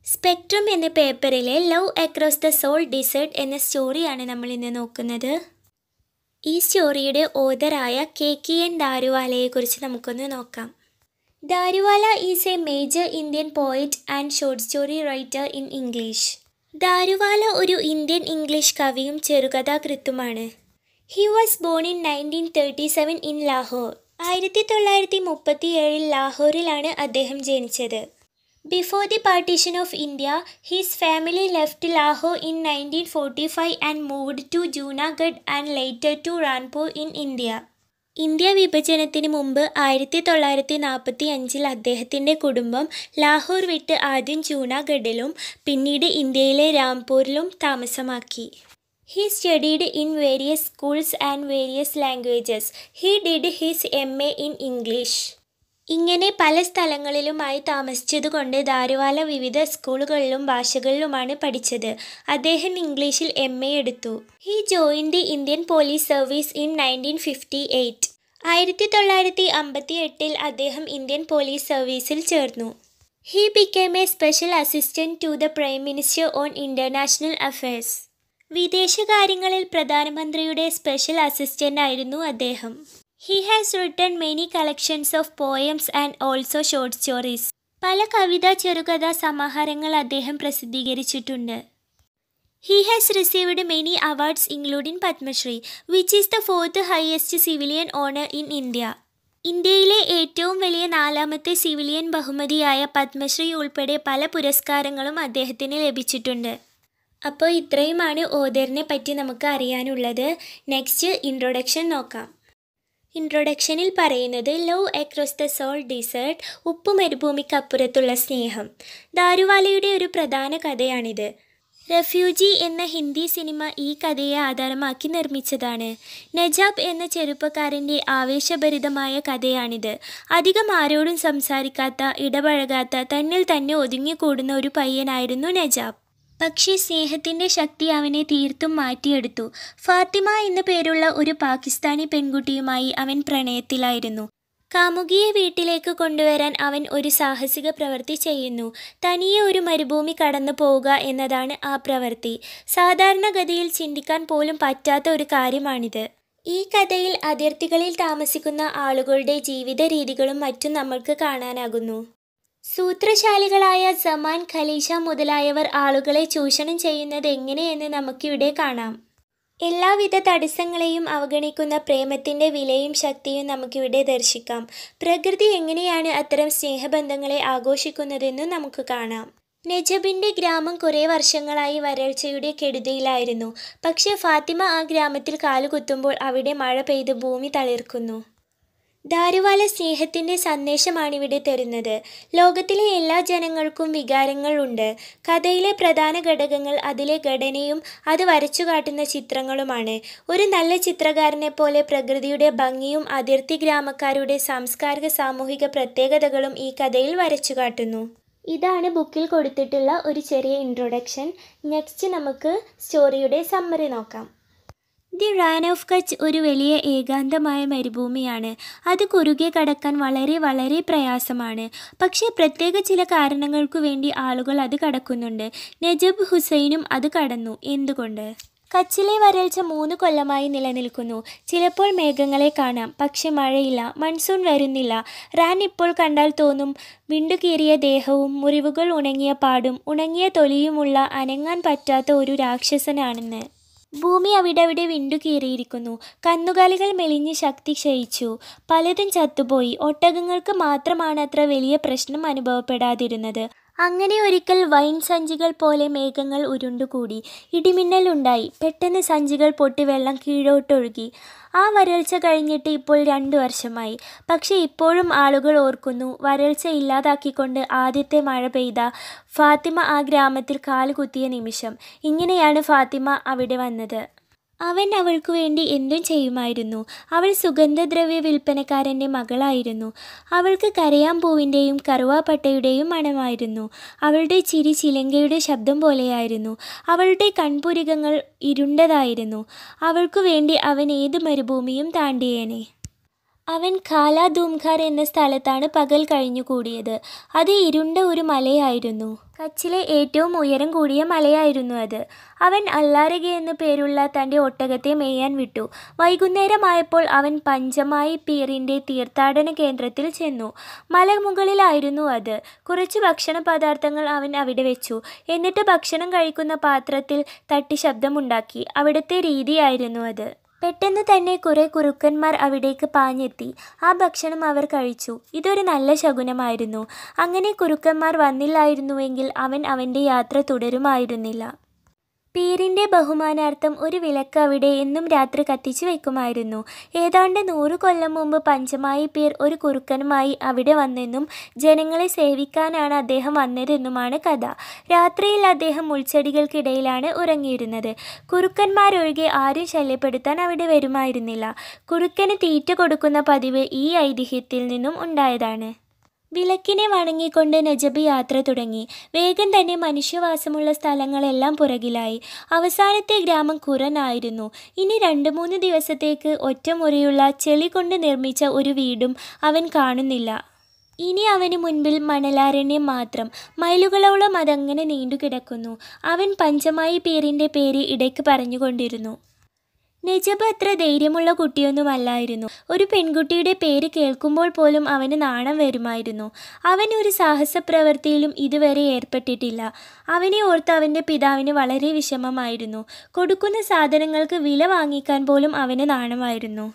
Spectrum എന്ന പേപ്പറിലെ love across the salt desert എന്ന സ്റ്റോറിയാണ് നമ്മൾ ഇന്ന് നോക്കുന്നത്. ഈ സ്റ്റോറിയുടെ ഓഥറായ KKN ദാരുവാലയെക്കുറിച്ച് നമുക്കൊന്ന് നോക്കാം. Daruwalla is a major Indian poet and short story writer in English. Daruwalla ഒരു ഇന്ത്യൻ ഇംഗ്ലീഷ് കവിയും ചെറുകഥാകൃത്തുമാണ്. He was born in 1937 in Lahore. 1937 ലാഹോറിലാണ് അദ്ദേഹം ജനിച്ചത്. Before the partition of India, his family left Lahore in 1945 and moved to Junagadh and later to Ranpur in India. India വിഭജനത്തിന് മുമ്പ് 1945 അദ്ദേഹത്തിൻ്റെ കുടുംബം ലാഹോർ വിട്ട് ആദ്യം ജൂനാഗഡിലും പിന്നീട് ഇന്ത്യയിലെ രാംപൂരിലും താമസമാക്കി. He studied in various schools and various languages. He did his MA in English. ഇങ്ങനെ പല സ്ഥലങ്ങളിലുമായി താമസിച്ചതുകൊണ്ട് ദാരുവാല വിവിധ സ്കൂളുകളിലും ഭാഷകളിലുമാണ് പഠിച്ചത്. അദ്ദേഹം ഇംഗ്ലീഷിൽ MA എടുത്തു. He joined the Indian police service in 1958. 1958 അദ്ദേഹം ഇന്ത്യൻ പോലീസ് സർവീസിൽ ചേർന്നു. He became a special assistant to the prime minister on international affairs. വിദേശകാര്യങ്ങളിൽ പ്രധാനമന്ത്രിയുടെ സ്പെഷ്യൽ അസിസ്റ്റന്റ് ആയിരുന്നു അദ്ദേഹം. He has written many collections of poems and also short stories. പല കവിതാ ചെറുകഥാ സമാഹാരങ്ങൾ അദ്ദേഹം പ്രസിദ്ധീകരിച്ചിട്ടുണ്ട്. He has received many awards including Padmashri, which is the fourth highest civilian honor in India. ഇന്ത്യയിലെ ഏറ്റവും വലിയ നാലാമത്തെ സിവിലിയൻ ബഹുമതിയായ പത്മശ്രീ ഉൾപ്പെടെ പല പുരസ്കാരങ്ങളും അദ്ദേഹത്തിന് ലഭിച്ചിട്ടുണ്ട്. അപ്പോൾ ഇത്രയുമാണ് ഓഥറിനെ പറ്റി നമുക്ക് അറിയാനുള്ളത്. നെക്സ്റ്റ് ഇൻട്രൊഡക്ഷൻ നോക്കാം. ഇൻട്രൊഡക്ഷനിൽ പറയുന്നത് love across the salt desert, ഉപ്പു മരുഭൂമിക്കപ്പുറത്തുള്ള സ്നേഹം. ദാരുവാലയുടെ ഒരു പ്രധാന കഥയാണിത്. റെഫ്യൂജി എന്ന ഹിന്ദി സിനിമ ഈ കഥയെ ആധാരമാക്കി നിർമ്മിച്ചതാണ്. നജാബ് എന്ന ചെറുപ്പക്കാരൻ്റെ ആവേശഭരിതമായ കഥയാണിത്. അധികം ആരോടും സംസാരിക്കാത്ത, ഇടപഴകാത്ത, തന്നിൽ തന്നെ ഒതുങ്ങിക്കൂടുന്ന ഒരു പയ്യനായിരുന്നു നജാബ്. പക്ഷേ സ്നേഹത്തിൻ്റെ ശക്തി അവനെ തീർത്തും മാറ്റിയെടുത്തു. ഫാത്തിമ എന്നു പേരുള്ള ഒരു പാകിസ്ഥാനി പെൺകുട്ടിയുമായി അവൻ പ്രണയത്തിലായിരുന്നു. കാമുകിയെ വീട്ടിലേക്ക് കൊണ്ടുവരാൻ അവൻ ഒരു സാഹസിക പ്രവൃത്തി ചെയ്യുന്നു. തനിയെ ഒരു മരുഭൂമി കടന്നു പോവുക എന്നതാണ് ആ പ്രവൃത്തി. സാധാരണഗതിയിൽ ചിന്തിക്കാൻ പോലും പറ്റാത്ത ഒരു കാര്യമാണിത്. ഈ കഥയിൽ അതിർത്തികളിൽ താമസിക്കുന്ന ആളുകളുടെ ജീവിത രീതികളും മറ്റും നമ്മൾക്ക് കാണാനാകുന്നു. സൂത്രശാലികളായ സമാൻ, ഖലീഷ മുതലായവർ ആളുകളെ ചൂഷണം ചെയ്യുന്നത് എങ്ങനെയെന്ന് നമുക്കിവിടെ കാണാം. എല്ലാവിധ തടസ്സങ്ങളെയും അവഗണിക്കുന്ന പ്രേമത്തിൻ്റെ വിലയും ശക്തിയും നമുക്കിവിടെ ദർശിക്കാം. പ്രകൃതി എങ്ങനെയാണ് അത്തരം സ്നേഹബന്ധങ്ങളെ ആഘോഷിക്കുന്നതെന്നും നമുക്ക് കാണാം. നജബിൻ്റെ ഗ്രാമം കുറേ വർഷങ്ങളായി വരൾച്ചയുടെ കെടുതിയിലായിരുന്നു. പക്ഷേ ഫാത്തിമ ആ ഗ്രാമത്തിൽ കാലുകുത്തുമ്പോൾ അവിടെ മഴ പെയ്ത് ഭൂമി തളിർക്കുന്നു. ദാരുവാല സ്നേഹത്തിൻ്റെ സന്ദേശമാണിവിടെ തരുന്നത്. ലോകത്തിലെ എല്ലാ ജനങ്ങൾക്കും വികാരങ്ങളുണ്ട്. കഥയിലെ പ്രധാന ഘടകങ്ങൾ അതിലെ ഘടനയും അത് വരച്ചു കാട്ടുന്ന ചിത്രങ്ങളുമാണ്. ഒരു നല്ല ചിത്രകാരനെ പോലെ പ്രകൃതിയുടെ ഭംഗിയും അതിർത്തി ഗ്രാമക്കാരുടെ സാംസ്കാരിക സാമൂഹിക പ്രത്യേകതകളും ഈ കഥയിൽ വരച്ചു കാട്ടുന്നു. ഇതാണ് ബുക്കിൽ കൊടുത്തിട്ടുള്ള ഒരു ചെറിയ ഇൻട്രൊഡക്ഷൻ. നെക്സ്റ്റ് നമുക്ക് സ്റ്റോറിയുടെ സമ്മറി നോക്കാം. ദി റാൻ ഓഫ് കച്ച് ഒരു വലിയ ഏകാന്തമായ മരുഭൂമിയാണ്. അത് കുറുകെ കടക്കാൻ വളരെ വളരെ പ്രയാസമാണ്. പക്ഷേ പ്രത്യേക ചില കാരണങ്ങൾക്കു വേണ്ടി ആളുകൾ അത് കടക്കുന്നുണ്ട്. നജബ് ഹുസൈനും അത് കടന്നു. എന്തുകൊണ്ട്? കച്ചിലെ വരൾച്ച 3 കൊല്ലമായി നിലനിൽക്കുന്നു. ചിലപ്പോൾ മേഘങ്ങളെ കാണാം, പക്ഷെ മഴയില്ല. മൺസൂൺ വരുന്നില്ല. റാൻ ഇപ്പോൾ കണ്ടാൽ തോന്നും വിണ്ടുകീറിയ ദേഹവും മുറിവുകൾ ഉണങ്ങിയ പാടും ഉണങ്ങിയ തൊലിയുമുള്ള അനങ്ങാൻ പറ്റാത്ത ഒരു രാക്ഷസനാണെന്ന്. ഭൂമി അവിടവിടെ വിണ്ടുകീറിയിരിക്കുന്നു. കന്നുകാലികൾ മെലിഞ്ഞ് ശക്തി ക്ഷയിച്ചു. പലതും ചത്തുപോയി. ഒട്ടകങ്ങൾക്ക് മാത്രമാണ് അത്ര വലിയ പ്രശ്നം അനുഭവപ്പെടാതിരുന്നത്. അങ്ങനെ ഒരിക്കൽ വൈൻ സഞ്ചികൾ പോലെ മേഘങ്ങൾ ഉരുണ്ടുകൂടി. ഇടിമിന്നലുണ്ടായി. പെട്ടെന്ന് സഞ്ചികൾ പൊട്ടി വെള്ളം കീഴോട്ടൊഴുകി. ആ വരൾച്ച കഴിഞ്ഞിട്ട് ഇപ്പോൾ 2 വർഷമായി. പക്ഷെ ഇപ്പോഴും ആളുകൾ ഓർക്കുന്നു വരൾച്ച ഇല്ലാതാക്കിക്കൊണ്ട് ആദ്യത്തെ മഴ പെയ്ത ഫാത്തിമ ആ ഗ്രാമത്തിൽ കാലുകുത്തിയ നിമിഷം. ഇങ്ങനെയാണ് ഫാത്തിമ അവിടെ വന്നത്. അവൻ അവൾക്കു വേണ്ടി എന്തും ചെയ്യുമായിരുന്നു. അവൾ സുഗന്ധദ്രവ്യ വിൽപ്പനക്കാരൻ്റെ മകളായിരുന്നു. അവൾക്ക് കരയാമ്പൂവിൻ്റെയും കറുവാപ്പട്ടയുടെയും മണമായിരുന്നു. അവളുടെ ചിരി ചിലങ്കയുടെ ശബ്ദം പോലെയായിരുന്നു. അവളുടെ കൺപുരികങ്ങൾ ഇരുണ്ടതായിരുന്നു. അവൾക്കു വേണ്ടി അവൻ ഏത് മരുഭൂമിയും താണ്ടിയേനെ. അവൻ ഖാല ധൂംഘർ എന്ന സ്ഥലത്താണ് പകൽ കഴിഞ്ഞുകൂടിയത്. അത് ഇരുണ്ട ഒരു മലയായിരുന്നു. കച്ചിലെ ഏറ്റവും ഉയരം കൂടിയ മലയായിരുന്നു അത്. അവൻ അല്ലാരഗെ എന്നു പേരുള്ള തൻ്റെ ഒട്ടകത്തെ മേയാൻ വിട്ടു. വൈകുന്നേരമായപ്പോൾ അവൻ പഞ്ചമായി പീറിൻ്റെ തീർത്ഥാടന കേന്ദ്രത്തിൽ ചെന്നു. മലമുകളിലായിരുന്നു അത്. കുറച്ച് ഭക്ഷണ പദാർത്ഥങ്ങൾ അവൻ അവിടെ വെച്ചു. എന്നിട്ട് ഭക്ഷണം കഴിക്കുന്ന പാത്രത്തിൽ തട്ടി ശബ്ദമുണ്ടാക്കി. അവിടുത്തെ രീതിയായിരുന്നു അത്. പെട്ടെന്ന് തന്നെ കുറെ കുറുക്കന്മാർ അവിടേക്ക് പാഞ്ഞെത്തി. ആ ഭക്ഷണം അവർ കഴിച്ചു. ഇതൊരു നല്ല ശകുനമായിരുന്നു. അങ്ങനെ കുറുക്കന്മാർ വന്നില്ലായിരുന്നുവെങ്കിൽ അവൻ അവൻ്റെ യാത്ര തുടരുമായിരുന്നില്ല. പീറിൻ്റെ ബഹുമാനാർത്ഥം ഒരു വിളക്ക് അവിടെ എന്നും രാത്രി കത്തിച്ചു വയ്ക്കുമായിരുന്നു. ഏതാണ്ട് 100 കൊല്ലം മുമ്പ് പഞ്ചമായി പീർ ഒരു കുറുക്കനുമായി അവിടെ വന്നെന്നും ജനങ്ങളെ സേവിക്കാനാണ് അദ്ദേഹം വന്നതെന്നുമാണ് കഥ. രാത്രിയിൽ അദ്ദേഹം മുൾച്ചെടികൾക്കിടയിലാണ് ഉറങ്ങിയിരുന്നത്. കുറുക്കന്മാരൊഴികെ ആരും ശല്യപ്പെടുത്താൻ അവിടെ വരുമായിരുന്നില്ല. കുറുക്കന് തീറ്റ കൊടുക്കുന്ന പതിവ് ഈ ഐതിഹ്യത്തിൽ നിന്നും ഉണ്ടായതാണ്. വിളക്കിനെ വണങ്ങിക്കൊണ്ട് നജബ് യാത്ര തുടങ്ങി. വേഗം തന്നെ മനുഷ്യവാസമുള്ള സ്ഥലങ്ങളെല്ലാം പുറകിലായി. അവസാനത്തെ ഗ്രാമം ഖുറൻ ആയിരുന്നു. ഇനി 2-3 ദിവസത്തേക്ക് ഒറ്റമുറിയുള്ള ചെളി കൊണ്ട് നിർമ്മിച്ച ഒരു വീടും അവൻ കാണുന്നില്ല. ഇനി അവന് മുൻപിൽ മണലാരണ്യം മാത്രം. മൈലുകളോളം അതങ്ങനെ നീണ്ടുകിടക്കുന്നു. അവൻ പഞ്ചമായി പീറിൻ്റെ പേര് ഇടയ്ക്ക് പറഞ്ഞുകൊണ്ടിരുന്നു. നജബ് അത്ര ധൈര്യമുള്ള കുട്ടിയൊന്നുമല്ലായിരുന്നു. ഒരു പെൺകുട്ടിയുടെ പേര് കേൾക്കുമ്പോൾ പോലും അവന് നാണം വരുമായിരുന്നു. അവൻ ഒരു സാഹസപ്രവൃത്തിയിലും ഇതുവരെ ഏർപ്പെട്ടിട്ടില്ല. അവനെ ഓർത്ത് അവൻ്റെ പിതാവിന് വളരെ വിഷമമായിരുന്നു. കൊടുക്കുന്ന സാധനങ്ങൾക്ക് വില വാങ്ങിക്കാൻ പോലും അവന് നാണമായിരുന്നു.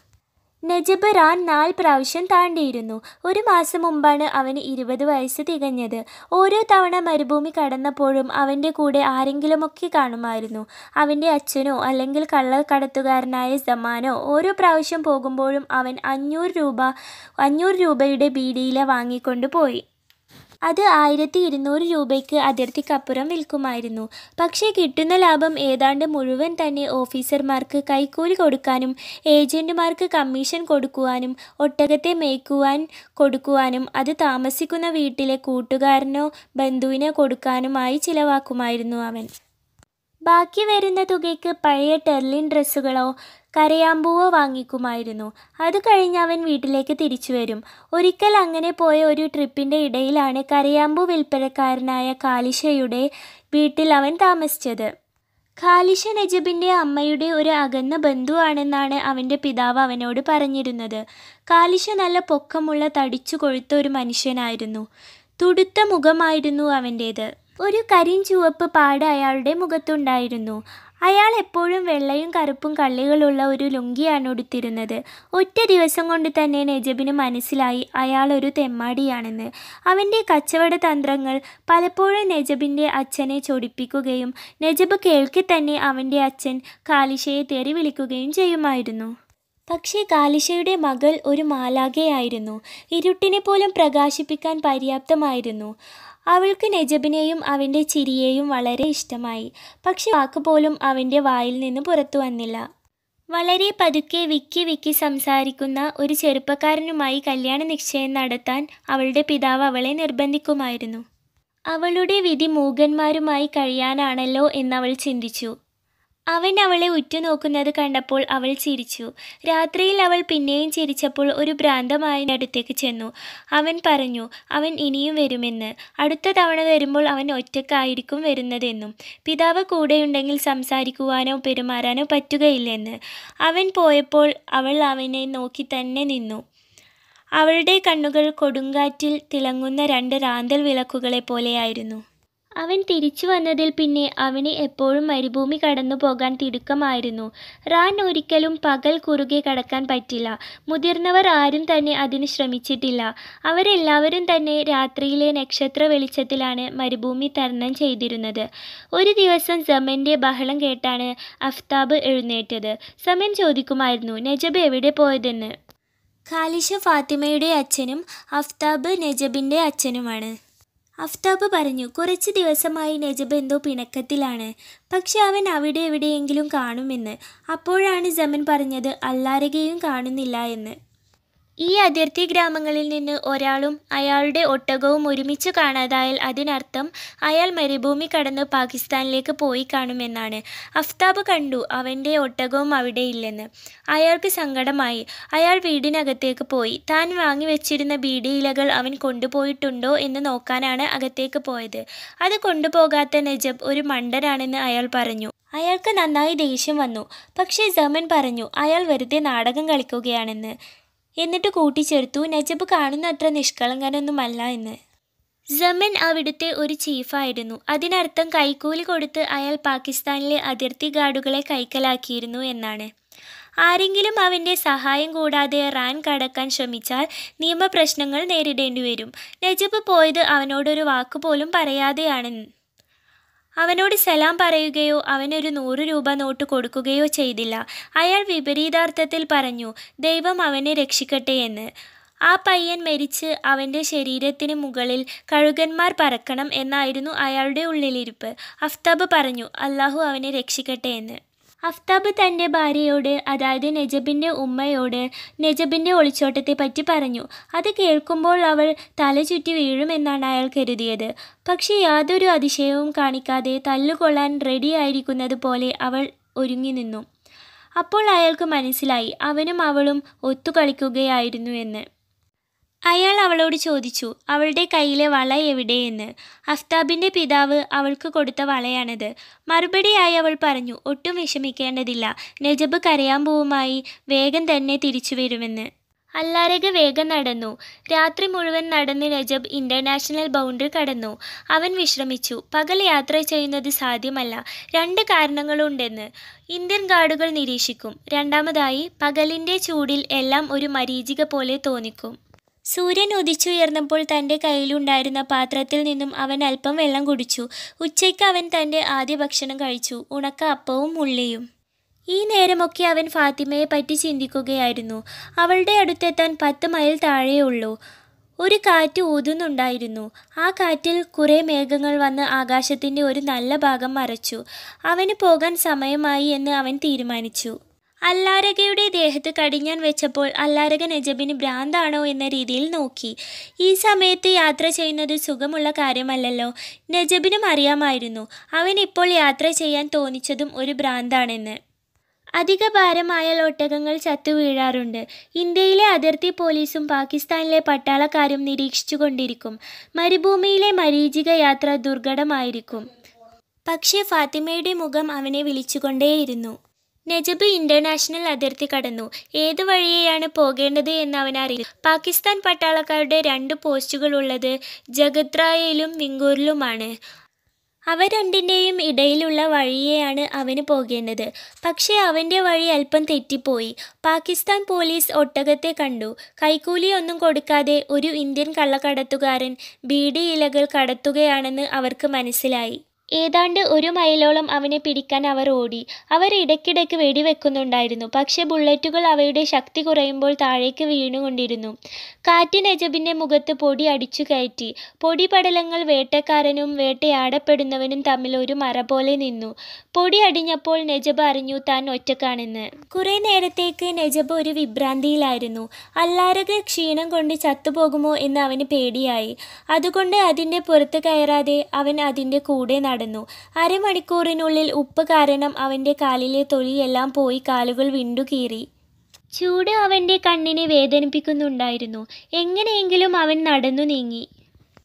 നജബ് റാൻ 4 പ്രാവശ്യം താണ്ടിയിരുന്നു. 1 മാസം മുമ്പാണ് അവന് 20 വയസ്സ് തികഞ്ഞത്. ഓരോ തവണ മരുഭൂമി കടന്നപ്പോഴും അവൻ്റെ കൂടെ ആരെങ്കിലുമൊക്കെ കാണുമായിരുന്നു. അവൻ്റെ അച്ഛനോ അല്ലെങ്കിൽ കള്ളക്കടത്തുകാരനായ സമാനോ. ഓരോ പ്രാവശ്യം പോകുമ്പോഴും അവൻ 500 രൂപയുടെ ബീഡിയില വാങ്ങിക്കൊണ്ട് പോയി. അത് 1200 രൂപയ്ക്ക് അതിർത്തിക്കപ്പുറം വിൽക്കുമായിരുന്നു. പക്ഷേ കിട്ടുന്ന ലാഭം ഏതാണ്ട് മുഴുവൻ തന്നെ ഓഫീസർമാർക്ക് കൈക്കൂലി കൊടുക്കാനും ഏജന്റുമാർക്ക് കമ്മീഷൻ കൊടുക്കുവാനും ഒട്ടകത്തെ മേയ്ക്കുവാൻ കൊടുക്കുവാനും അത് താമസിക്കുന്ന വീട്ടിലെ കൂട്ടുകാരനോ ബന്ധുവിനോ കൊടുക്കാനുമായി ചിലവാക്കുമായിരുന്നു അവൻ. ബാക്കി വരുന്ന തുകയ്ക്ക് പഴയ ടെർലിൻ ഡ്രസ്സുകളോ കരയാമ്പൂവോ വാങ്ങിക്കുമായിരുന്നു. അത് കഴിഞ്ഞ് അവൻ വീട്ടിലേക്ക് തിരിച്ചു വരും. ഒരിക്കൽ അങ്ങനെ പോയ ഒരു ട്രിപ്പിൻ്റെ ഇടയിലാണ് കരയാമ്പൂ വിൽപ്പനക്കാരനായ ഖാലിഷയുടെ വീട്ടിൽ അവൻ താമസിച്ചത്. ഖാലിഷ നജബിൻ്റെ അമ്മയുടെ ഒരു അകന്ന ബന്ധുവാണെന്നാണ് അവൻ്റെ പിതാവ് അവനോട് പറഞ്ഞിരുന്നത്. ഖാലിഷ നല്ല പൊക്കമുള്ള തടിച്ചു കൊഴുത്ത ഒരു മനുഷ്യനായിരുന്നു. തുടുത്ത മുഖമായിരുന്നു അവൻ്റേത്. ഒരു കരിഞ്ചുവപ്പ് പാട് അയാളുടെ മുഖത്തുണ്ടായിരുന്നു. അയാൾ എപ്പോഴും വെള്ളയും കറുപ്പും കള്ളികളുള്ള ഒരു ലുങ്കിയാണ് ഉടുത്തിരുന്നത്. ഒറ്റ ദിവസം കൊണ്ട് തന്നെ നജബിന് മനസ്സിലായി അയാൾ ഒരു തെമ്മാടിയാണെന്ന്. അവൻ്റെ കച്ചവട തന്ത്രങ്ങൾ പലപ്പോഴും നജബിൻ്റെ അച്ഛനെ ചൊടിപ്പിക്കുകയും നജബ് കേൾക്കെ തന്നെ അവൻ്റെ അച്ഛൻ ഖാലിഷയെ തെറി വിളിക്കുകയും ചെയ്യുമായിരുന്നു. പക്ഷേ ഖാലിഷയുടെ മകൾ ഒരു മാലാഖയായിരുന്നു. ഇരുട്ടിനെ പോലും പ്രകാശിപ്പിക്കാൻ പര്യാപ്തമായിരുന്നു. അവൾക്ക് നജബിനെയും അവൻ്റെ ചിരിയെയും വളരെ ഇഷ്ടമായി. പക്ഷെ വാക്കുപോലും അവൻ്റെ വായിൽ നിന്ന് പുറത്തു വന്നില്ല. വളരെ പതുക്കെ വിക്കി സംസാരിക്കുന്ന ഒരു ചെറുപ്പക്കാരനുമായി കല്യാണ നിശ്ചയം നടത്താൻ അവളുടെ പിതാവ് അവളെ നിർബന്ധിക്കുമായിരുന്നു. അവളുടെ വിധി മൂകന്മാരുമായി കഴിയാനാണല്ലോ എന്നവൾ ചിന്തിച്ചു. അവൻ അവളെ ഉറ്റുനോക്കുന്നത് കണ്ടപ്പോൾ അവൾ ചിരിച്ചു. രാത്രിയിൽ അവൾ പിന്നെയും ചിരിച്ചപ്പോൾ ഒരു ഭ്രാന്തമായ അടുത്തേക്ക് ചെന്നു. അവൻ പറഞ്ഞു അവൻ ഇനിയും വരുമെന്ന്. അടുത്ത തവണ വരുമ്പോൾ അവൻ ഒറ്റക്കായിരിക്കും വരുന്നതെന്നും പിതാവ് കൂടെയുണ്ടെങ്കിൽ സംസാരിക്കുവാനോ പെരുമാറാനോ പറ്റുകയില്ലെന്ന്. അവൻ പോയപ്പോൾ അവൾ അവനെ നോക്കി തന്നെ നിന്നു. അവളുടെ കണ്ണുകൾ കൊടുങ്കാറ്റിൽ തിളങ്ങുന്ന 2 റാന്തൽ വിളക്കുകളെ പോലെയായിരുന്നു. അവൻ തിരിച്ചു വന്നതിൽ പിന്നെ അവന് എപ്പോഴും മരുഭൂമി കടന്നു പോകാൻ തിടുക്കമായിരുന്നു. റാൻ ഒരിക്കലും പകൽ കുറുകെ കടക്കാൻ പറ്റില്ല. മുതിർന്നവർ ആരും തന്നെ അതിന് ശ്രമിച്ചിട്ടില്ല. അവരെല്ലാവരും തന്നെ രാത്രിയിലെ നക്ഷത്ര വെളിച്ചത്തിലാണ് മരുഭൂമി തരണം ചെയ്തിരുന്നത്. ഒരു ദിവസം സമൻ്റെ ബഹളം കേട്ടാണ് അഫ്താബ് എഴുന്നേറ്റത്. സമൻ ചോദിക്കുമായിരുന്നു നജബ് എവിടെ പോയതെന്ന്. ഖാലിഷ ഫാത്തിമയുടെ അച്ഛനും അഫ്താബ് നജബിൻ്റെ അച്ഛനുമാണ്. അഫ്താബ് പറഞ്ഞു കുറച്ച് ദിവസമായി നജബ് എന്തോ പിണക്കത്തിലാണ്. പക്ഷെ അവൻ അവിടെ എവിടെയെങ്കിലും കാണുമെന്ന്. അപ്പോഴാണ് സമൻ പറഞ്ഞത് അല്ലാരകയും കാണുന്നില്ല എന്ന്. ഈ അതിർത്തി ഗ്രാമങ്ങളിൽ നിന്ന് ഒരാളും അയാളുടെ ഒട്ടകവും ഒരുമിച്ച് കാണാതായാൽ അതിനർത്ഥം അയാൾ മരുഭൂമി കടന്ന് പാകിസ്ഥാനിലേക്ക് പോയി കാണുമെന്നാണ്. അഫ്താബ് കണ്ടു അവൻ്റെ ഒട്ടകവും അവിടെയില്ലെന്ന്. അയാൾക്ക് സങ്കടമായി. അയാൾ വീടിനകത്തേക്ക് പോയി. താൻ വാങ്ങിവെച്ചിരുന്ന ബീഡിയിലകൾ അവൻ കൊണ്ടുപോയിട്ടുണ്ടോ എന്ന് നോക്കാനാണ് അകത്തേക്ക് പോയത്. അത് കൊണ്ടുപോകാത്ത നജബ് ഒരു മണ്ടനാണെന്ന് അയാൾ പറഞ്ഞു. അയാൾക്ക് നന്നായി ദേഷ്യം വന്നു. പക്ഷേ സമൻ പറഞ്ഞു അയാൾ വെറുതെ നാടകം കളിക്കുകയാണെന്ന്. എന്നിട്ട് കൂട്ടിച്ചേർത്തു, നജബ് കാണുന്നത്ര നിഷ്കളങ്കനൊന്നുമല്ല എന്ന്. സമൻ അവിടുത്തെ ഒരു ചീഫായിരുന്നു. അതിനർത്ഥം കൈക്കൂലി കൊടുത്ത് അയാൾ പാകിസ്ഥാനിലെ അതിർത്തി ഗാർഡുകളെ കൈക്കലാക്കിയിരുന്നു എന്നാണ്. ആരെങ്കിലും അവൻ്റെ സഹായം കൂടാതെ റാൻ കടക്കാൻ ശ്രമിച്ചാൽ നിയമപ്രശ്നങ്ങൾ നേരിടേണ്ടി വരും. നജബ് പോയത് അവനോടൊരു വാക്കുപോലും പറയാതെയാണ്. അവനോട് സലാം പറയുകയോ അവനൊരു 100 രൂപ നോട്ട് കൊടുക്കുകയോ ചെയ്തില്ല. അയാൾ വിപരീതാർത്ഥത്തിൽ പറഞ്ഞു ദൈവം അവനെ രക്ഷിക്കട്ടെ എന്ന്. ആ പയ്യൻ മരിച്ച് അവൻ്റെ ശരീരത്തിന് മുകളിൽ കഴുകന്മാർ പറക്കണം എന്നായിരുന്നു അയാളുടെ ഉള്ളിലിരിപ്പ്. അഫ്താബ് പറഞ്ഞു അല്ലാഹു അവനെ രക്ഷിക്കട്ടെ എന്ന്. അഫ്താബ് തൻ്റെ ഭാര്യയോട്, അതായത് നജബിൻ്റെ ഉമ്മയോട്, നജബിൻ്റെ ഒളിച്ചോട്ടത്തെപ്പറ്റി പറഞ്ഞു. അത് കേൾക്കുമ്പോൾ അവൾ തല ചുറ്റി വീഴുമെന്നാണ് അയാൾ കരുതിയത്. പക്ഷേ യാതൊരു അതിശയവും കാണിക്കാതെ തല്ലുകൊള്ളാൻ റെഡിയായിരിക്കുന്നത് പോലെ അവൾ ഒരുങ്ങി നിന്നു. അപ്പോൾ അയാൾക്ക് മനസ്സിലായി അവനും അവളും ഒത്തുകളിക്കുകയായിരുന്നു എന്ന്. അയാൾ അവളോട് ചോദിച്ചു അവളുടെ കയ്യിലെ വള എവിടെയെന്ന്. അഫ്താബിൻ്റെ പിതാവ് അവൾക്ക് കൊടുത്ത വളയാണത്. മറുപടിയായി അവൾ പറഞ്ഞു ഒട്ടും വിഷമിക്കേണ്ടതില്ല, നജബ് കരയാൻ പോവുമായി, വേഗം തന്നെ തിരിച്ചു വരുമെന്ന്. അല്ലാരക വേഗം നടന്നു. രാത്രി മുഴുവൻ നടന്ന് നജബ് ഇൻ്റർനാഷണൽ ബൗണ്ടറി കടന്നു. അവൻ വിശ്രമിച്ചു. പകൽ യാത്ര ചെയ്യുന്നത് സാധ്യമല്ല. 2 കാരണങ്ങളുണ്ടെന്ന്. ഇന്ത്യൻ ഗാർഡുകൾ നിരീക്ഷിക്കും. രണ്ടാമതായി പകലിൻ്റെ ചൂടിൽ എല്ലാം ഒരു മരീചിക പോലെ തോന്നിക്കും. സൂര്യൻ ഉദിച്ചുയർന്നപ്പോൾ തൻ്റെ കയ്യിലുണ്ടായിരുന്ന പാത്രത്തിൽ നിന്നും അവൻ അല്പം വെള്ളം കുടിച്ചു. ഉച്ചയ്ക്ക് അവൻ തൻ്റെ ആദ്യ ഭക്ഷണം കഴിച്ചു, ഉണക്ക അപ്പവും ഉള്ളിയും. ഈ നേരമൊക്കെ അവൻ ഫാത്തിമയെ പറ്റി ചിന്തിക്കുകയായിരുന്നു. അവളുടെ അടുത്തെത്താൻ 10 മൈൽ താഴെയുള്ളൂ. ഒരു കാറ്റ് ഊതുന്നുണ്ടായിരുന്നു. ആ കാറ്റിൽ കുറേ മേഘങ്ങൾ വന്ന് ആകാശത്തിൻ്റെ ഒരു നല്ല ഭാഗം മറച്ചു. അവന് പോകാൻ സമയമായി എന്ന് അവൻ തീരുമാനിച്ചു. അല്ലാരകയുടെ ദേഹത്ത് കടിഞ്ഞാൻ വെച്ചപ്പോൾ അല്ലാരക നജബിന് ഭ്രാന്താണോ എന്ന രീതിയിൽ നോക്കി. ഈ സമയത്ത് യാത്ര ചെയ്യുന്നത് സുഖമുള്ള കാര്യമല്ലല്ലോ. നജബിനും അറിയാമായിരുന്നു അവൻ ഇപ്പോൾ യാത്ര ചെയ്യാൻ തോന്നിച്ചതും ഒരു ഭ്രാന്താണെന്ന്. അധിക ഭാരമായാൽ ഒട്ടകങ്ങൾ ചത്തു വീഴാറുണ്ട്. ഇന്ത്യയിലെ അതിർത്തി പോലീസും പാകിസ്ഥാനിലെ പട്ടാളക്കാരും നിരീക്ഷിച്ചുകൊണ്ടിരിക്കും. മരുഭൂമിയിലെ മരീചിക യാത്ര ദുർഘടമായിരിക്കും. പക്ഷേ ഫാത്തിമയുടെ മുഖം അവനെ വിളിച്ചുകൊണ്ടേയിരുന്നു. നജബ് ഇൻ്റർനാഷണൽ അതിർത്തി കടന്നു. ഏതു വഴിയെയാണ് പോകേണ്ടത് എന്ന് അവനറിയില്ല. പാകിസ്ഥാൻ പട്ടാളക്കാരുടെ 2 പോസ്റ്റുകളുള്ളത് ജഗത്രായിലും വിങ്കൂറിലുമാണ്. അവ രണ്ടിൻ്റെയും ഇടയിലുള്ള വഴിയെയാണ് അവന് പോകേണ്ടത്. പക്ഷേ അവൻ്റെ വഴി അല്പം തെറ്റിപ്പോയി. പാകിസ്ഥാൻ പോലീസ് ഒട്ടകത്തെ കണ്ടു. കൈക്കൂലിയൊന്നും കൊടുക്കാതെ ഒരു ഇന്ത്യൻ കള്ളക്കടത്തുകാരൻ ബീഡി ഇലകൾ കടത്തുകയാണെന്ന് അവർക്ക് മനസ്സിലായി. ഏതാണ്ട് 1 മൈലോളം അവനെ പിടിക്കാൻ അവർ ഓടി. അവർ ഇടയ്ക്കിടയ്ക്ക് വെടിവെക്കുന്നുണ്ടായിരുന്നു. പക്ഷേ ബുള്ളറ്റുകൾ അവയുടെ ശക്തി കുറയുമ്പോൾ താഴേക്ക് വീണുകൊണ്ടിരുന്നു. കാറ്റ് നജബിൻ്റെ മുഖത്ത് പൊടി അടിച്ചു കയറ്റി. പൊടിപടലങ്ങൾ വേട്ടക്കാരനും വേട്ടയാടപ്പെടുന്നവനും തമ്മിൽ ഒരു മറ പോലെ നിന്നു. പൊടി അടിഞ്ഞപ്പോൾ നജബ് അറിഞ്ഞു താൻ ഒറ്റക്കാണെന്ന്. കുറേ നേരത്തേക്ക് നജബ് ഒരു വിഭ്രാന്തിയിലായിരുന്നു. അല്ലാരക ക്ഷീണം കൊണ്ട് ചത്തുപോകുമോ എന്ന് അവന് പേടിയായി. അതുകൊണ്ട് അതിൻ്റെ പുറത്ത് കയറാതെ അവൻ അതിൻ്റെ കൂടെ നടന്നു. അരമണിക്കൂറിനുള്ളിൽ ഉപ്പ് കാരണം അവൻ്റെ കാലിലെ തൊലിയെല്ലാം പോയി കാലുകൾ വിണ്ടുകീറി. ചൂട് അവൻ്റെ കണ്ണിനെ വേദനിപ്പിക്കുന്നുണ്ടായിരുന്നു. എങ്ങനെയെങ്കിലും അവൻ നടന്നു നീങ്ങി.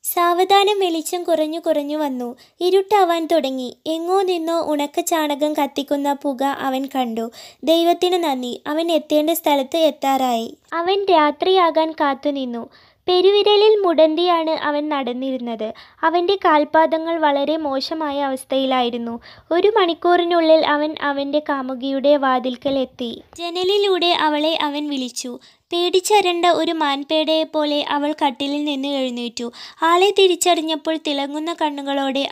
സാവധാനം വെളിച്ചം കുറഞ്ഞു കുറഞ്ഞു വന്നു. ഇരുട്ടാവാൻ തുടങ്ങി. എങ്ങോ നിന്നോ ഉണക്ക ചാണകം കത്തിക്കുന്ന പുക അവൻ കണ്ടു. ദൈവത്തിന് നന്ദി, അവൻ എത്തേണ്ട സ്ഥലത്ത് എത്താറായി. അവൻ രാത്രിയാകാൻ കാത്തുനിന്നു. പെരുവിരലിൽ മുടന്തിയാണ് അവൻ നടന്നിരുന്നത്. അവൻ്റെ കാൽപാദങ്ങൾ വളരെ മോശമായ അവസ്ഥയിലായിരുന്നു. 1 മണിക്കൂറിനുള്ളിൽ അവൻ അവൻ്റെ കാമുകിയുടെ വാതിൽക്കൽ എത്തി. ജനലിലൂടെ അവളെ അവൻ വിളിച്ചു. പേടിച്ചരണ്ട ഒരു മാൻപേടയെപ്പോലെ അവൾ കട്ടിലിൽ നിന്ന് എഴുന്നേറ്റു. ആളെ തിരിച്ചറിഞ്ഞപ്പോൾ തിളങ്ങുന്ന കണ്ണുകളോടെ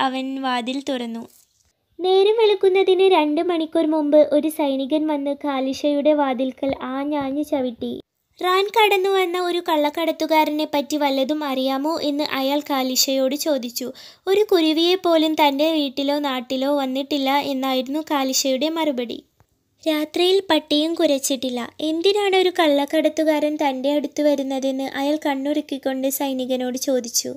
അവൻ വാതിൽ തുറന്നു. നേരം വെളുക്കുന്നതിന് 2 മണിക്കൂർ മുമ്പ് ഒരു സൈനികൻ വന്ന് ഖാലിഷയുടെ വാതിൽക്കൽ ആഞ്ഞാഞ്ഞു ചവിട്ടി. റാൻ കടന്നു വന്ന ഒരു കള്ളക്കടത്തുകാരനെ പറ്റി വല്ലതും അറിയാമോ എന്ന് അയാൾ ഖാലിഷയോട് ചോദിച്ചു. ഒരു കുരുവിയെപ്പോലും തൻ്റെ വീട്ടിലോ നാട്ടിലോ വന്നിട്ടില്ല എന്നായിരുന്നു ഖാലിഷയുടെ മറുപടി. രാത്രിയിൽ പട്ടിയും കുരച്ചിട്ടില്ല. എന്തിനാണ് ഒരു കള്ളക്കടത്തുകാരൻ തൻ്റെ അടുത്ത് വരുന്നതെന്ന് അയാൾ കണ്ണുറുക്കിക്കൊണ്ട് സൈനികനോട് ചോദിച്ചു.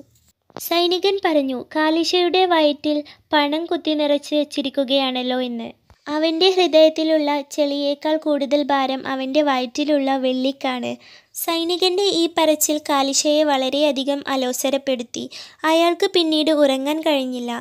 സൈനികൻ പറഞ്ഞു, കാലിഷയുടെ വയറ്റിൽ പണം കുത്തി നിറച്ച് വെച്ചിരിക്കുകയാണല്ലോ എന്ന്. അവൻ്റെ ഹൃദയത്തിലുള്ള ചെളിയേക്കാൾ കൂടുതൽ ഭാരം അവൻ്റെ വയറ്റിലുള്ള വെള്ളിക്കാണ്. സൈനികൻ്റെ ഈ പറച്ചിൽ കാലിഷയെ വളരെയധികം അലോസരപ്പെടുത്തി. അയാൾക്ക് പിന്നീട് ഉറങ്ങാൻ കഴിഞ്ഞില്ല.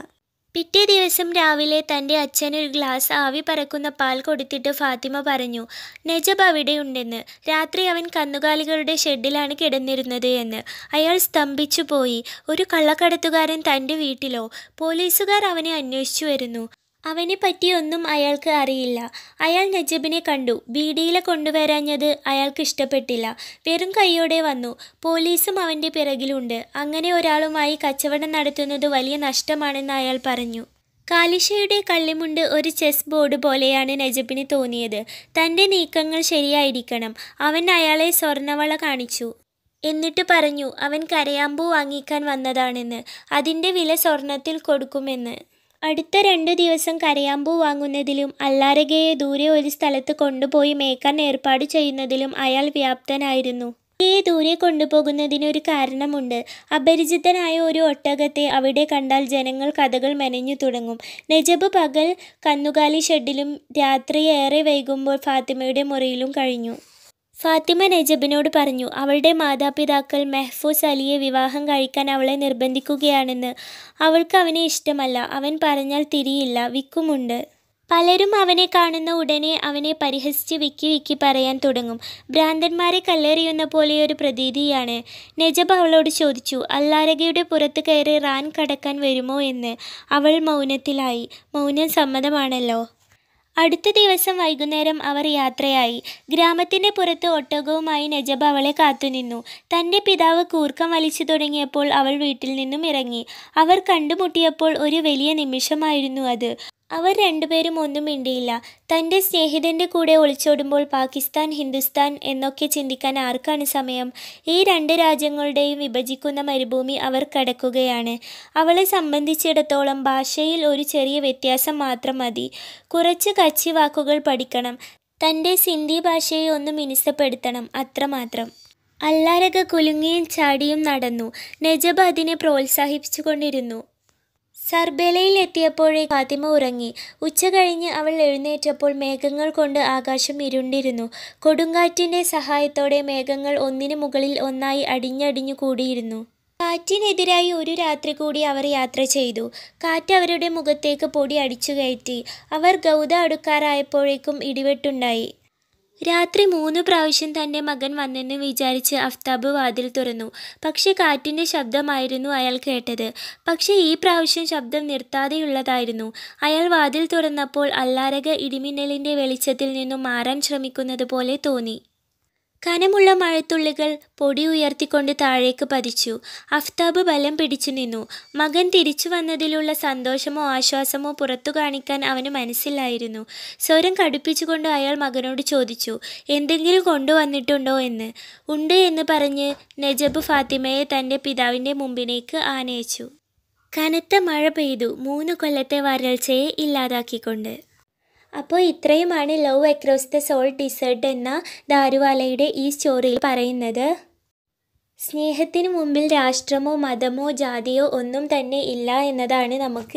പിറ്റേ ദിവസം രാവിലെ തൻ്റെ അച്ഛനൊരു ഗ്ലാസ് ആവി പറക്കുന്ന പാൽ കൊടുത്തിട്ട് ഫാത്തിമ പറഞ്ഞു, നജബ് അവിടെയുണ്ടെന്ന്. രാത്രി അവൻ കന്നുകാലികളുടെ ഷെഡിലാണ് കിടന്നിരുന്നത് എന്ന്. അയാൾ സ്തംഭിച്ചു പോയി. ഒരു കള്ളക്കടത്തുകാരൻ തൻ്റെ വീട്ടിലോ? പോലീസുകാർ അവനെ അന്വേഷിച്ചു വരുന്നു. അവനെ പറ്റിയൊന്നും അയാൾക്ക് അറിയില്ല. അയാൾ നജബിനെ കണ്ടു. ബീഡിയില കൊണ്ടുവരാഞ്ഞത് അയാൾക്ക് ഇഷ്ടപ്പെട്ടില്ല. വെറും കൈയോടെ വന്നു. പോലീസും അവൻ്റെ പിറകിലുണ്ട്. അങ്ങനെ ഒരാളുമായി കച്ചവടം നടത്തുന്നത് വലിയ നഷ്ടമാണെന്ന് അയാൾ പറഞ്ഞു. കാലിഷയുടെ കള്ളിമുണ്ട് ഒരു ചെസ് ബോർഡ് പോലെയാണ് നജബിന് തോന്നിയത്. തൻ്റെ നീക്കങ്ങൾ ശരിയായിരിക്കണം. അവൻ അയാളെ സ്വർണവള കാണിച്ചു. എന്നിട്ട് പറഞ്ഞു അവൻ കരയാമ്പൂ വാങ്ങിക്കാൻ വന്നതാണെന്ന്. അതിൻ്റെ വില സ്വർണത്തിൽ കൊടുക്കുമെന്ന്. അടുത്ത 2 ദിവസം കരയാമ്പൂ വാങ്ങുന്നതിലും അല്ലാരകയെ ദൂരെ ഒരു സ്ഥലത്ത് കൊണ്ടുപോയി മേക്കാൻ ഏർപ്പാട് ചെയ്യുന്നതിലും അയാൾ വ്യാപ്തനായിരുന്നു. ദൂരെ കൊണ്ടുപോകുന്നതിനൊരു കാരണമുണ്ട്. അപരിചിതനായ ഒരു ഒട്ടകത്തെ അവിടെ കണ്ടാൽ ജനങ്ങൾ കഥകൾ മെനഞ്ഞു തുടങ്ങും. നജബ് പകൽ കന്നുകാലി ഷെഡിലും രാത്രി ഏറെ വൈകുമ്പോൾ ഫാത്തിമയുടെ മുറിയിലും കഴിഞ്ഞു. ഫാത്തിമ നജബിനോട് പറഞ്ഞു, അവളുടെ മാതാപിതാക്കൾ മെഹ്ഫൂസ് അലിയെ വിവാഹം കഴിക്കാൻ അവളെ നിർബന്ധിക്കുകയാണെന്ന്. അവൾക്ക് അവനെ ഇഷ്ടമല്ല. അവൻ പറഞ്ഞാൽ തിരിയില്ല, വിക്കുമുണ്ട്. പലരും അവനെ കാണുന്ന ഉടനെ അവനെ പരിഹസിച്ച് വിക്കി പറയാൻ തുടങ്ങും. ഭ്രാന്തന്മാരെ കല്ലെറിയുന്ന പോലെയൊരു പ്രതീതിയാണ്. നജബ് അവളോട് ചോദിച്ചു, അല്ലാരകയുടെ പുറത്ത് കയറി റാൻ കടക്കാൻ വരുമോ എന്ന്. അവൾ മൗനത്തിലായി. മൗനം സമ്മതമാണല്ലോ. അടുത്ത ദിവസം വൈകുന്നേരം അവർ യാത്രയായി. ഗ്രാമത്തിൻ്റെ പുറത്ത് ഒട്ടകവുമായി നജബ് അവളെ കാത്തുനിന്നു. തൻ്റെ പിതാവ് കൂർക്കം വലിച്ചു തുടങ്ങിയപ്പോൾ അവൾ വീട്ടിൽ നിന്നും ഇറങ്ങി. അവർ കണ്ടുമുട്ടിയപ്പോൾ ഒരു വലിയ നിമിഷമായിരുന്നു അത്. അവർ രണ്ടുപേരും ഒന്നും മിണ്ടിയില്ല. തൻ്റെ സ്നേഹിതൻ്റെ കൂടെ ഒളിച്ചോടുമ്പോൾ പാകിസ്ഥാൻ, ഹിന്ദുസ്ഥാൻ എന്നൊക്കെ ചിന്തിക്കാൻ ആർക്കാണ് സമയം? ഈ 2 രാജ്യങ്ങളുടെയും വിഭജിക്കുന്ന മരുഭൂമി അവർ കടക്കുകയാണ്. അവളെ സംബന്ധിച്ചിടത്തോളം ഭാഷയിൽ ഒരു ചെറിയ വ്യത്യാസം മാത്രം മതി. കുറച്ച് കച്ചി വാക്കുകൾ പഠിക്കണം. തൻ്റെ സിന്ധി ഭാഷയെ ഒന്ന് മിനുസപ്പെടുത്തണം, അത്രമാത്രം. അല്ലാരക കുലുങ്ങിയും ചാടിയും നടന്നു. നജബ് അതിനെ പ്രോത്സാഹിപ്പിച്ചുകൊണ്ടിരുന്നു. സർബേലയിൽ എത്തിയപ്പോഴേ ഫാത്തിമ ഉറങ്ങി. ഉച്ച കഴിഞ്ഞ് അവൾ എഴുന്നേറ്റപ്പോൾ മേഘങ്ങൾ കൊണ്ട് ആകാശം ഇരുണ്ടിരുന്നു. കൊടുങ്കാറ്റിൻ്റെ സഹായത്തോടെ മേഘങ്ങൾ ഒന്നിനു മുകളിൽ ഒന്നായി അടിഞ്ഞടിഞ്ഞു കൂടിയിരുന്നു. കാറ്റിനെതിരായി ഒരു രാത്രി കൂടി അവർ യാത്ര ചെയ്തു. കാറ്റ് അവരുടെ മുഖത്തേക്ക് പൊടി അടിച്ചു കയറ്റി. അവർ ഗൗദ അടുക്കാറായപ്പോഴേക്കും ഇടിവെട്ടുണ്ടായി. രാത്രി 3 പ്രാവശ്യം തൻ്റെ മകൻ വന്നെന്ന് വിചാരിച്ച് അഫ്താബ് വാതിൽ തുറന്നു. പക്ഷെ കാറ്റിൻ്റെ ശബ്ദമായിരുന്നു അയാൾ കേട്ടത്. പക്ഷെ ഈ പ്രാവശ്യം ശബ്ദം നിർത്താതെയുള്ളതായിരുന്നു. അയാൾ വാതിൽ തുറന്നപ്പോൾ അല്ലാരക ഇടിമിന്നലിൻ്റെ വെളിച്ചത്തിൽ നിന്നും മാറാൻ ശ്രമിക്കുന്നത് പോലെ തോന്നി. കനമുള്ള മഴത്തുള്ളികൾ പൊടി ഉയർത്തിക്കൊണ്ട് താഴേക്ക് പതിച്ചു. അഫ്താബ് ബലം പിടിച്ചു നിന്നു. മകൻ തിരിച്ചു വന്നതിലുള്ള സന്തോഷമോ ആശ്വാസമോ പുറത്തു കാണിക്കാൻ അവന് മനസ്സിലായിരുന്നു. സ്വരം കടുപ്പിച്ചുകൊണ്ട് അയാൾ മകനോട് ചോദിച്ചു, എന്തെങ്കിലും കൊണ്ടുവന്നിട്ടുണ്ടോ എന്ന്. ഉണ്ട് എന്ന് പറഞ്ഞ് നജബ് ഫാത്തിമയെ തൻ്റെ പിതാവിൻ്റെ മുമ്പിലേക്ക് ആനയിച്ചു. കനത്ത മഴ പെയ്തു, 3 കൊല്ലത്തെ വരൾച്ചയെ ഇല്ലാതാക്കിക്കൊണ്ട്. അപ്പോൾ ഇത്രയുമാണ് love across the salt dessert എന്ന ദാരുവാലയുടെ ഈ സ്റ്റോറിയിൽ പറയുന്നത്. സ്നേഹത്തിന് മുമ്പിൽ രാഷ്ട്രമോ മതമോ ജാതിയോ ഒന്നും തന്നെ ഇല്ല എന്നതാണ് നമുക്ക്